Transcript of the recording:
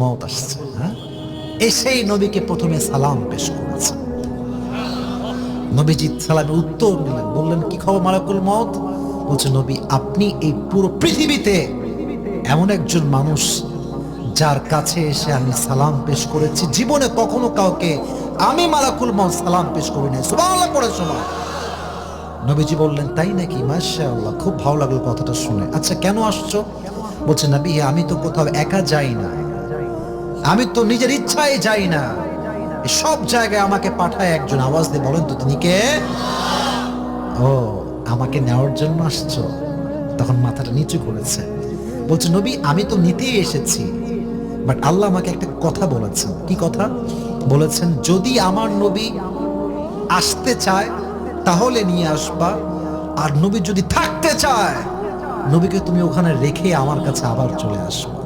মওত আসছে। হ্যাঁ, এসেই নবীকে প্রথমে সালাম পেশ করেছে। নবীজি সালামের উত্তর দিলেন, বললেন কি খবর মালাকুল মওত? বলছে নবী, আপনি এই পুরো পৃথিবীতে এমন একজন মানুষ যার কাছে এসে আমি সালাম পেশ করেছি, জীবনে কখনো কাউকে আমি মালাকুল মওত সালাম পেশ করি নাই। সুবহানাল্লাহ পড়ে শোনো। নবীজি বললেন তাই নাকি? মাশাআল্লাহ, খুব ভালো লাগলো কথাটা শুনে। আচ্ছা কেন আসছো? বলছে নবী, আমি তো কোথাও একা যাই না, আমি তো নিজের ইচ্ছায় যাই না, সব জায়গায় আমাকে পাঠায় একজন। আওয়াজ দিয়ে বলেন তো তিনি কে? ও, আমাকে নেওয়ার জন্য আসছো? তখন মাথাটা নিচু করেছে। বলছে নবী, আমি তো নিতেই এসেছি, বাট আল্লাহ আমাকে একটা কথা বলেছেন। কি কথা বলেছেন? যদি আমার নবী আসতে চায় তাহলে নিয়ে আসবা, আর নবী যদি থাকতে চায় নবীকে তুমি ওখানে রেখে আমার কাছে আবার চলে আসবা।